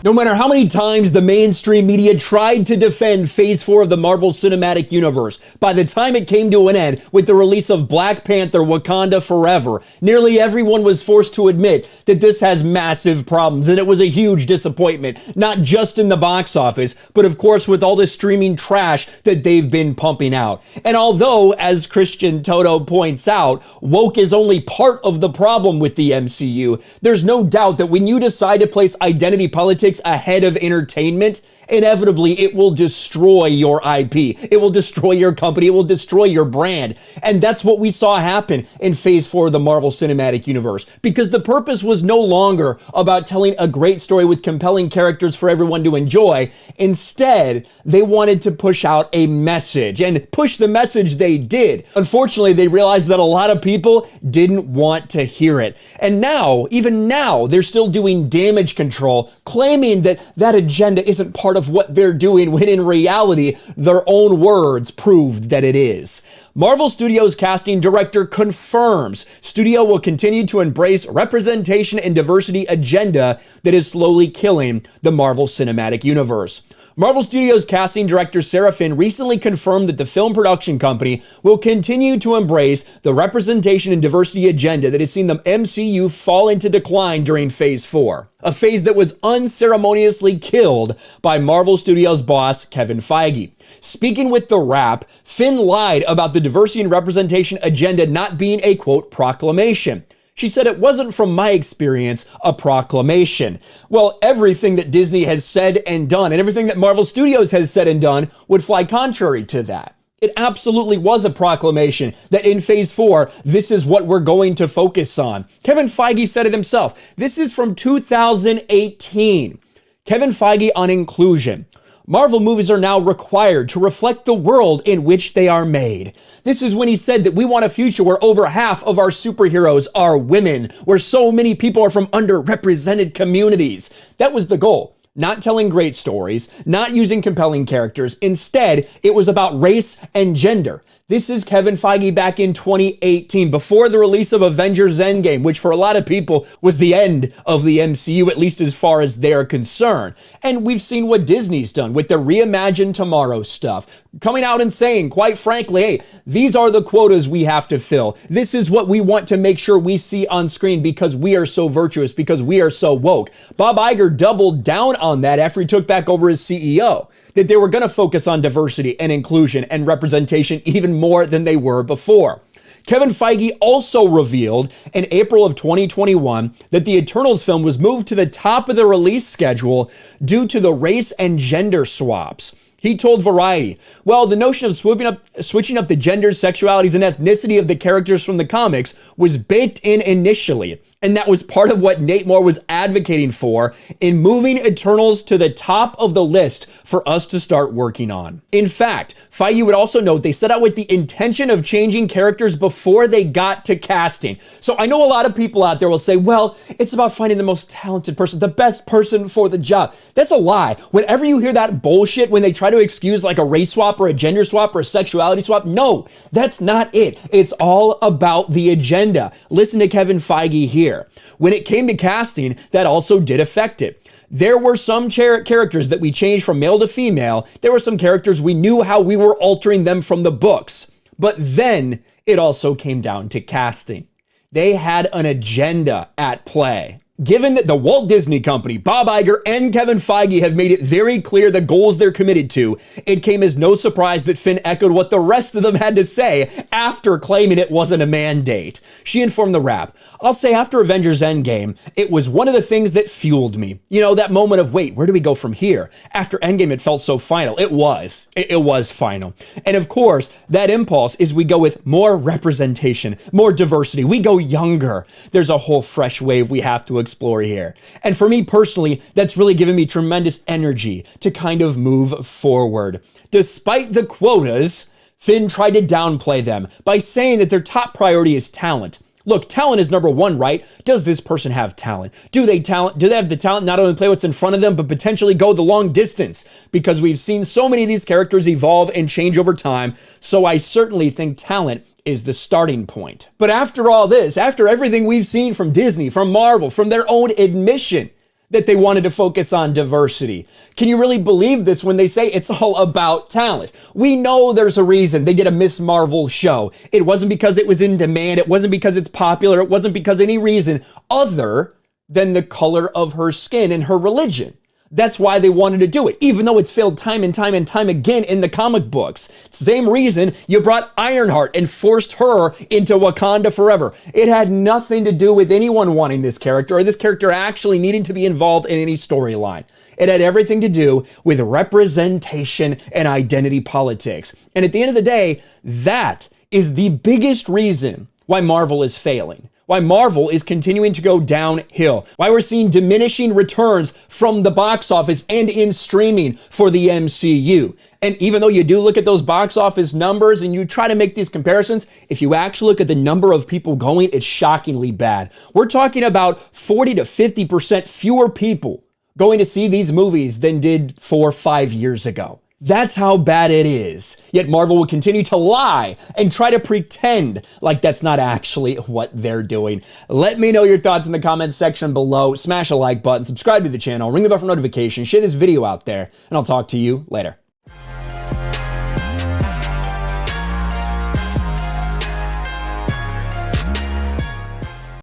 No matter how many times the mainstream media tried to defend Phase 4 of the Marvel Cinematic Universe, by the time it came to an end with the release of Black Panther: Wakanda Forever, nearly everyone was forced to admit that this has massive problems and it was a huge disappointment, not just in the box office, but of course with all the streaming trash that they've been pumping out. And although, as Christian Toto points out, woke is only part of the problem with the MCU, there's no doubt that when you decide to place identity politics ahead of entertainment, inevitably it will destroy your IP. It will destroy your company. It will destroy your brand. And that's what we saw happen in Phase 4 of the Marvel Cinematic Universe, because the purpose was no longer about telling a great story with compelling characters for everyone to enjoy. Instead, they wanted to push out a message, and push the message they did. Unfortunately, they realized that a lot of people didn't want to hear it. And now, even now, they're still doing damage control, claiming that that agenda isn't part of what they're doing, when in reality, their own words proved that it is. Marvel Studios casting director confirms studio will continue to embrace representation and diversity agenda that is slowly killing the Marvel Cinematic Universe. Marvel Studios casting director Sarah Finn recently confirmed that the film production company will continue to embrace the representation and diversity agenda that has seen the MCU fall into decline during Phase 4, a phase that was unceremoniously killed by Marvel Studios boss Kevin Feige. Speaking with The Wrap, Finn lied about the diversity and representation agenda not being a, quote, proclamation. She said, "It wasn't, from my experience, a proclamation." Well, everything that Disney has said and done, and everything that Marvel Studios has said and done, would fly contrary to that. It absolutely was a proclamation that in Phase 4, this is what we're going to focus on. Kevin Feige said it himself. This is from 2018. Kevin Feige on inclusion. Marvel movies are now required to reflect the world in which they are made. This is when he said that we want a future where over half of our superheroes are women, where so many people are from underrepresented communities. That was the goal. Not telling great stories, not using compelling characters. Instead, it was about race and gender. This is Kevin Feige back in 2018, before the release of Avengers Endgame, which for a lot of people was the end of the MCU, at least as far as they're concerned. And we've seen what Disney's done with the Reimagine Tomorrow stuff, coming out and saying, quite frankly, hey, these are the quotas we have to fill. This is what we want to make sure we see on screen because we are so virtuous, because we are so woke. Bob Iger doubled down on that after he took back over as CEO, that they were going to focus on diversity and inclusion and representation even more than they were before. Kevin Feige also revealed in April of 2021 that the Eternals film was moved to the top of the release schedule due to the race and gender swaps. He told Variety, well, the notion of switching up the genders, sexualities, and ethnicity of the characters from the comics was baked in initially. And that was part of what Nate Moore was advocating for in moving Eternals to the top of the list for us to start working on. In fact, Feige would also note they set out with the intention of changing characters before they got to casting. So I know a lot of people out there will say, well, it's about finding the most talented person, the best person for the job. That's a lie. Whenever you hear that bullshit, when they try to excuse like a race swap or a gender swap or a sexuality swap, no, that's not it. It's all about the agenda. Listen to Kevin Feige here. When it came to casting, that also did affect it. There were some characters that we changed from male to female. There were some characters we knew how we were altering them from the books. But then it also came down to casting. They had an agenda at play. Given that the Walt Disney Company, Bob Iger, and Kevin Feige have made it very clear the goals they're committed to, it came as no surprise that Finn echoed what the rest of them had to say after claiming it wasn't a mandate. She informed The Wrap, I'll say after Avengers Endgame, it was one of the things that fueled me. You know, that moment of, wait, where do we go from here? After Endgame, it felt so final. It was final. And of course, that impulse is we go with more representation, more diversity. We go younger. There's a whole fresh wave we have to explore here. And for me personally, that's really given me tremendous energy to kind of move forward. Despite the quotas, Finn tried to downplay them by saying that their top priority is talent. Look, talent is number one, right? Does this person have talent? Do they have the talent not only to play what's in front of them, but potentially go the long distance? Because we've seen so many of these characters evolve and change over time, so I certainly think talent is the starting point. But after all this, after everything we've seen from Disney, from Marvel, from their own admission, that they wanted to focus on diversity. Can you really believe this when they say it's all about talent? We know there's a reason they did a Miss Marvel show. It wasn't because it was in demand. It wasn't because it's popular. It wasn't because any reason other than the color of her skin and her religion. That's why they wanted to do it, even though it's failed time and time and time again in the comic books. Same reason you brought Ironheart and forced her into Wakanda Forever. It had nothing to do with anyone wanting this character or this character actually needing to be involved in any storyline. It had everything to do with representation and identity politics. And at the end of the day, that is the biggest reason why Marvel is failing. Why Marvel is continuing to go downhill. Why we're seeing diminishing returns from the box office and in streaming for the MCU. And even though you do look at those box office numbers and you try to make these comparisons, if you actually look at the number of people going, it's shockingly bad. We're talking about 40 to 50% fewer people going to see these movies than did 4 or 5 years ago. That's how bad it is. Yet Marvel will continue to lie and try to pretend like that's not actually what they're doing. Let me know your thoughts in the comments section below. Smash a like button, subscribe to the channel, ring the bell for notifications, share this video out there, and I'll talk to you later.